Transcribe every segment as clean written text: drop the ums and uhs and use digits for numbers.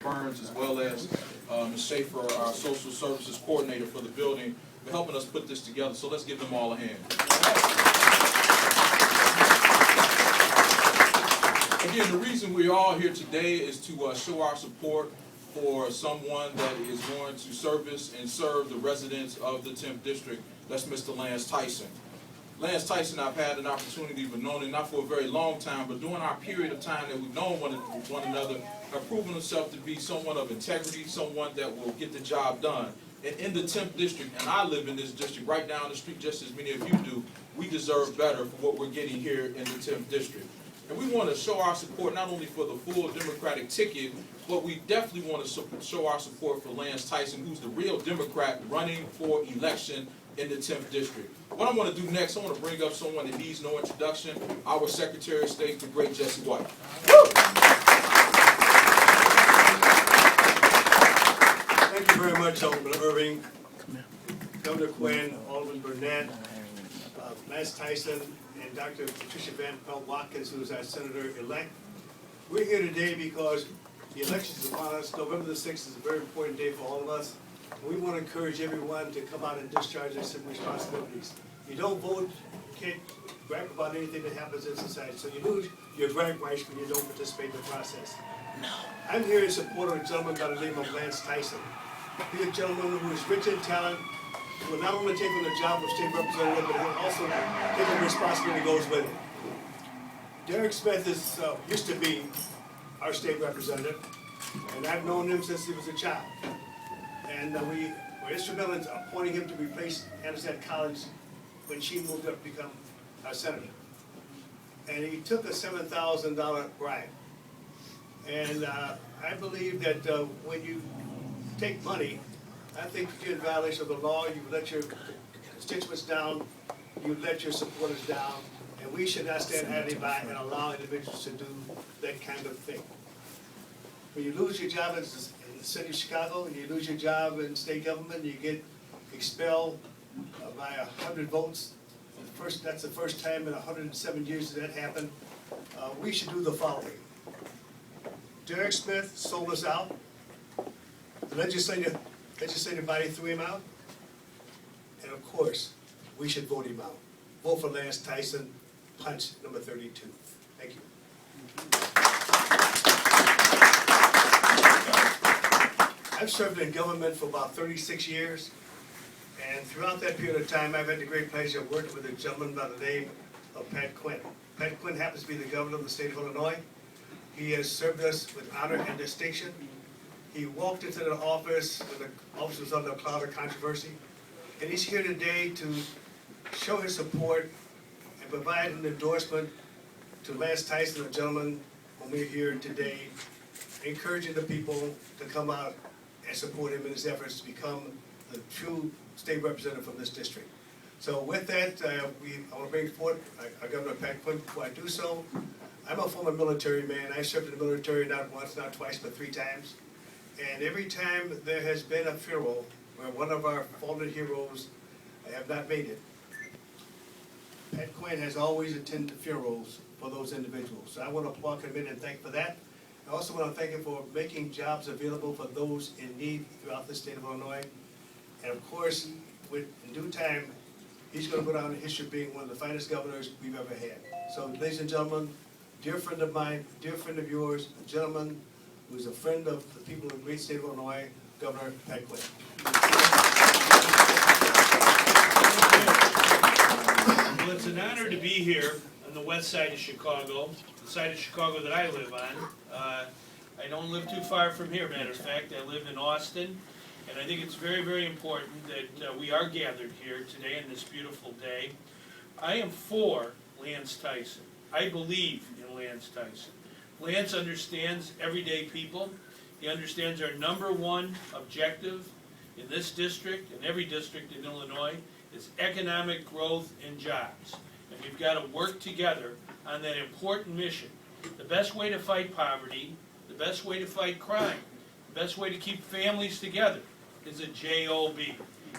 Burns, as well as Ms. Schaefer, our social services coordinator for the building, for helping us put this together. So let's give them all a hand. Again, the reason we're all here today is to show our support for someone that is going to service and serve the residents of the 10th District. That's Mr. Lance Tyson. Lance Tyson, I've had an opportunity to know him not for a very long time, but during our period of time that we've known one another, have proven himself to be someone of integrity, someone that will get the job done. And in the 10th District, and I live in this district right down the street just as many of you do, we deserve better for what we're getting here in the 10th District. And we want to show our support not only for the full Democratic ticket, but we definitely want to show our support for Lance Tyson, who's the real Democrat running for election in the 10th District. What I want to do next, I want to bring up someone that needs no introduction, our Secretary of State, the great Jesse White. Thank you very much, Alderman Irving, Governor Quinn, Alderman Burnett, Lance Tyson, and Dr. Patricia Van Pelt Watkins, who is our Senator-elect. We're here today because the election is upon us. November the 6th is a very important day for all of us. We want to encourage everyone to come out and discharge their civic responsibilities. You don't vote, you can't brag about anything that happens in society. So you lose your brag rights when you don't participate in the process. I'm here in support of a gentleman by the name of Lance Tyson. He's a gentleman who is rich in talent, who will not only take on the job of state representative, but he'll also take on the responsibility that goes with it. Derek Smith used to be our state representative, and I've known him since he was a child. And we were instrumental in appointing him to replace Anderson College when she moved up to become our senator. And he took a $7,000 bribe. And I believe that when you take money, I think you're in violation of the law. You let your constituents down, you let your supporters down, and we should not stand idly by and allow individuals to do that kind of thing. When you lose your job in the city of Chicago, and you lose your job in state government, you get expelled by 100 votes. That's the first time in 107 years that happened. We should do the following. Derek Smith sold us out. The legislative body threw him out. And of course, we should vote him out. Vote for Lance Tyson, punch number 32. Thank you. I've served in government for about 36 years. And throughout that period of time, I've had the great pleasure of working with a gentleman by the name of Pat Quinn. Pat Quinn happens to be the governor of the state of Illinois. He has served us with honor and distinction. He walked into the office when the office was under a cloud of controversy. And he's here today to show his support and provide an endorsement to Lance Tyson, the gentleman when we're here today, encouraging the people to come out and support him in his efforts to become the true state representative from this district. So with that, I want to bring forward our Governor Pat Quinn. Before I do so, I'm a former military man. I served in the military not once, not twice, but 3 times. And every time there has been a funeral where one of our fallen heroes have not made it, Pat Quinn has always attended funerals for those individuals. So I want to applaud him and thank him for that. I also want to thank him for making jobs available for those in need throughout the state of Illinois. And of course, in due time, he's going to go down in history being one of the finest governors we've ever had. So ladies and gentlemen, dear friend of mine, dear friend of yours, a gentleman who is a friend of the people of the great state of Illinois, Governor Pat Quinn. Well, it's an honor to be here on the west side of Chicago, the side of Chicago that I live on. I don't live too far from here, matter of fact. I live in Austin, and I think it's very, very important that we are gathered here today on this beautiful day. I am for Lance Tyson. I believe in Lance Tyson. Lance understands everyday people. He understands our #1 objective in this district, and every district in Illinois, is economic growth and jobs. And we've got to work together on that important mission. The best way to fight poverty, the best way to fight crime, the best way to keep families together is a job.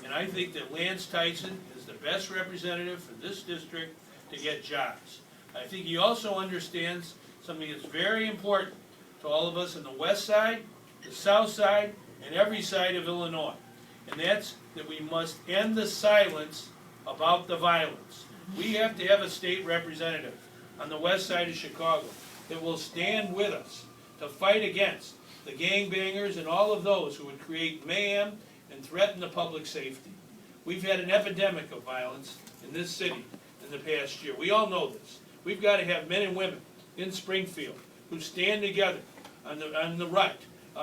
And I think that Lance Tyson is the best representative for this district to get jobs. I think he also understands something that's very important to all of us on the west side the south side, and every side of Illinois. And that's that we must end the silence about the violence. We have to have a state representative on the west side of Chicago that will stand with us to fight against the gangbangers and all of those who would create mayhem and threaten the public safety. We've had an epidemic of violence in this city in the past year. We all know this. We've got to have men and women in Springfield who stand together on the right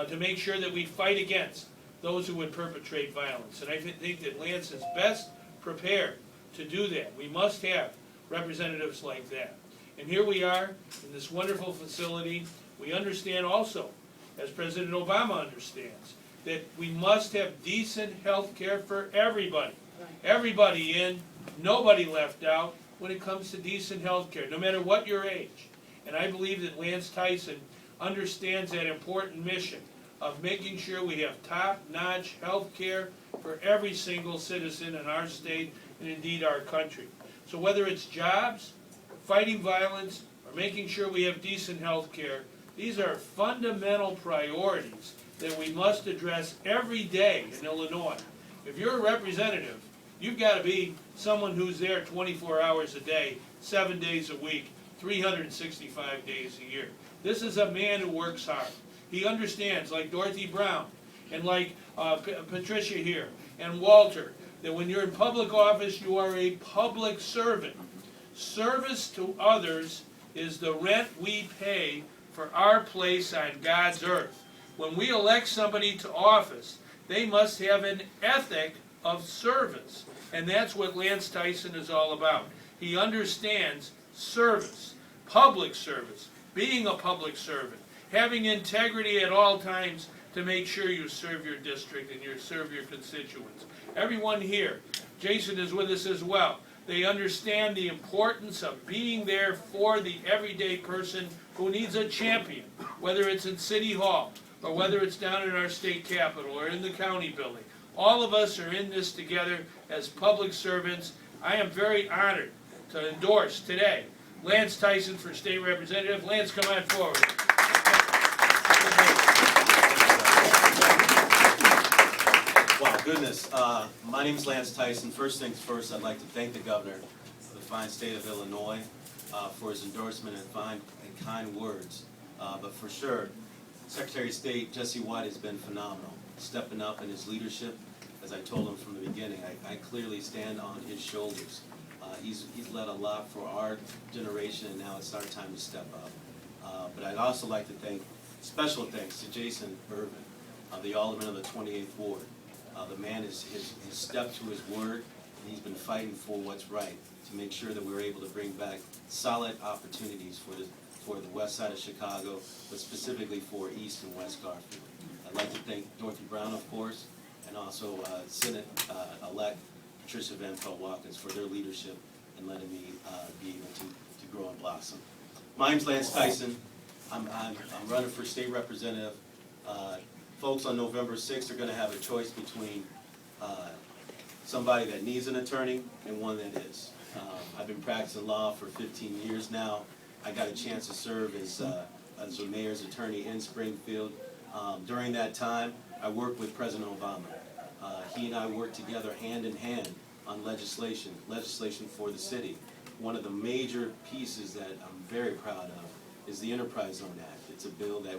to make sure that we fight against those who would perpetrate violence. And I think that Lance is best prepared to do that. We must have representatives like that. And here we are in this wonderful facility. We understand also, as President Obama understands, that we must have decent health care for everybody. Everybody in, nobody left out when it comes to decent health care, no matter what your age. And I believe that Lance Tyson understands that important mission of making sure we have top-notch health care for every single citizen in our state and indeed our country. So whether it's jobs, fighting violence, or making sure we have decent health care, these are fundamental priorities that we must address every day in Illinois. If you're a representative, you've got to be someone who's there 24 hours a day, 7 days a week, 365 days a year. This is a man who works hard. He understands, like Dorothy Brown, and like Patricia here, and Walter, that when you're in public office, you are a public servant. Service to others is the rent we pay for our place on God's earth. When we elect somebody to office, they must have an ethic of service. And that's what Lance Tyson is all about. He understands service, public service, being a public servant, having integrity at all times to make sure you serve your district and you serve your constituents. Everyone here, Jason is with us as well. They understand the importance of being there for the everyday person who needs a champion, whether it's in City Hall or whether it's down in our state capitol or in the county building. All of us are in this together as public servants. I am very honored to endorse today Lance Tyson for state representative. Lance, come on forward. Wow, goodness. My name is Lance Tyson. First things first, I'd like to thank the governor of the fine state of Illinois for his endorsement and fine and kind words. But for sure, Secretary of State Jesse White has been phenomenal, stepping up in his leadership. As I told him from the beginning, I clearly stand on his shoulders. He's led a lot for our generation, and now it's our time to step up. But I'd also like to thank, special thanks to Jason Irvin, the alderman of the 28th Ward. The man has stepped to his word, and he's been fighting for what's right to make sure that we're able to bring back solid opportunities for the west side of Chicago, but specifically for East and West Garfield. I'd like to thank Dorothy Brown, of course, and also Senate-elect Patricia Van Pelt-Watkins for their leadership and letting me be able to grow and blossom. My name's Lance Tyson. I'm running for state representative. Folks, on November 6th are going to have a choice between somebody that needs an attorney and one that is. I've been practicing law for 15 years now. I got a chance to serve as a mayor's attorney in Springfield. During that time, I worked with President Obama. He and I worked together hand in hand on legislation for the city. One of the major pieces that I'm very proud of is the Enterprise Zone Act. It's a bill that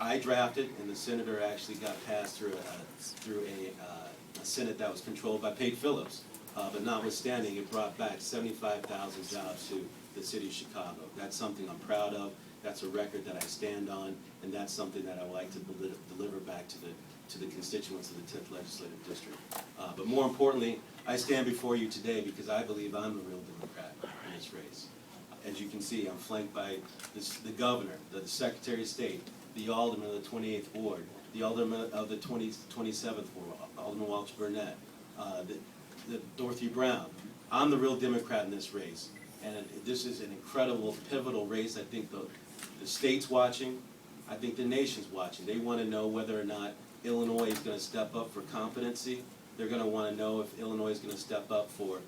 I drafted, and the senator actually got passed through a Senate that was controlled by Pate Phillips. But notwithstanding, it brought back 75,000 jobs to the city of Chicago. That's something I'm proud of. That's a record that I stand on, and that's something that I would like to deliver back to the constituents of the 10th Legislative District. But more importantly, I stand before you today because I believe I'm the real Democrat in this race. As you can see, I'm flanked by the governor, the Secretary of State, the alderman of the 28th Ward, the alderman of the 27th Ward, Alderman Walsh Burnett, the Dorothy Brown. I'm the real Democrat in this race, and this is an incredible, pivotal race. I think the state's watching. I think the nation's watching. They want to know whether or not Illinois is going to step up for competency. They're going to want to know if Illinois is going to step up for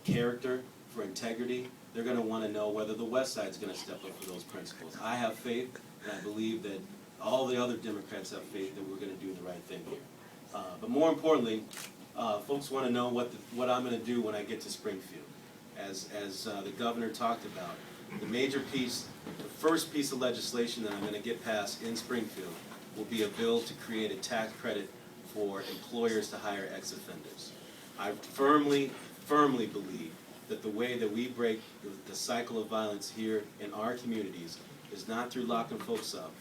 character, for integrity. They're going to want to know whether the West Side is going to step up for those principles. I have faith, and I believe that all the other Democrats have faith that we're gonna do the right thing here. But more importantly, folks wanna know what I'm gonna do when I get to Springfield. As the governor talked about, the major piece, the first piece of legislation that I'm gonna get passed in Springfield will be a bill to create a tax credit for employers to hire ex-offenders. I firmly believe that the way that we break the cycle of violence here in our communities is not through locking folks up,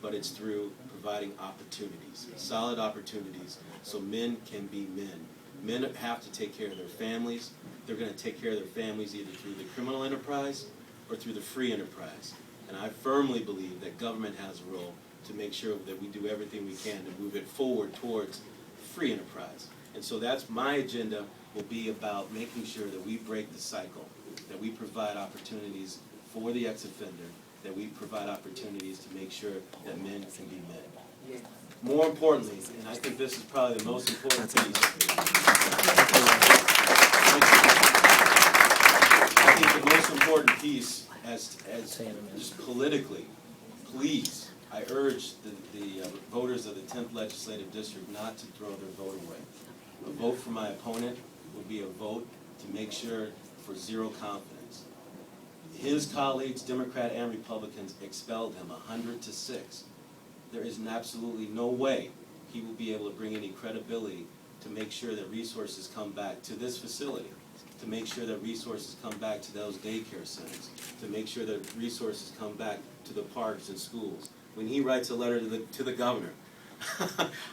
but it's through providing opportunities, solid opportunities, so men can be men. Men have to take care of their families. They're going to take care of their families either through the criminal enterprise or through the free enterprise. And I firmly believe that government has a role to make sure that we do everything we can to move it forward towards free enterprise. And so that's my agenda, will be about making sure that we break the cycle, that we provide opportunities for the ex-offender, that we provide opportunities to make sure that men can be men. More importantly, and I think this is probably the most important piece, I think the most important piece as just politically, please, I urge the voters of the 10th Legislative District not to throw their vote away. A vote for my opponent would be a vote to make sure for zero confidence. His colleagues, Democrat and Republicans, expelled him 100-6. There is absolutely no way he will be able to bring any credibility to make sure that resources come back to this facility, to make sure that resources come back to those daycare centers, to make sure that resources come back to the parks and schools. When he writes a letter to the governor,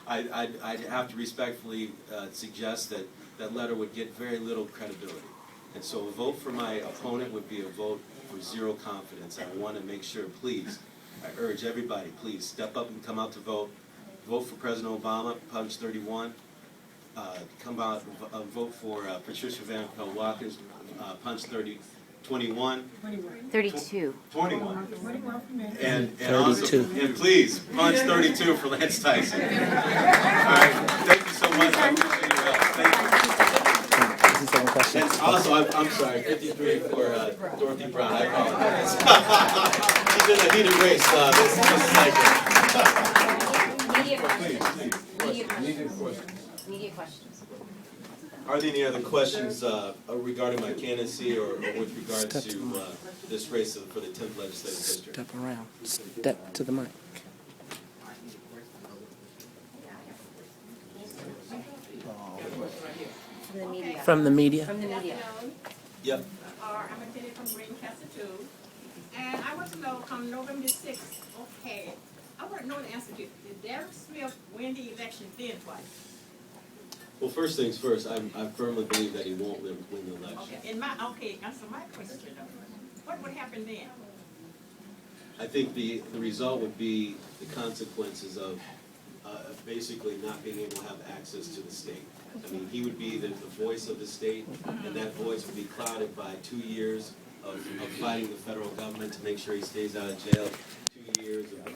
I'd have to respectfully suggest that that letter would get very little credibility. And so a vote for my opponent would be a vote for zero confidence. I want to make sure, please, I urge everybody, please step up and come out to vote. Vote for President Obama, punch 31. Come out and vote for Patricia Van Pelt Watkins, punch 21. 32. 21. And also, and please, punch 32 for Lance Tyson. All right, thank you so much. I appreciate your help. Thank you. And also, I'm sorry, 53 for Dorothy Brown. I apologize. She's in a heated race this cycle. Media questions. Media questions. Are there any other questions regarding my candidacy or with regard to this race for the 10th Legislative District? Step around. Step to the mic. From the media. From the media. From the media. Yep. I'm attending from Greencastle too. And I want to know, come November 6th, okay, I want to know the answer to, did Derek Smith win the election then twice? Well, first things first, I firmly believe that he won't win the election. Okay, answer my question though. What would happen then? I think the result would be the consequences of basically not being able to have access to the state. I mean, he would be the voice of the state, and that voice would be clouded by 2 years of fighting the federal government to make sure he stays out of jail, 2 years of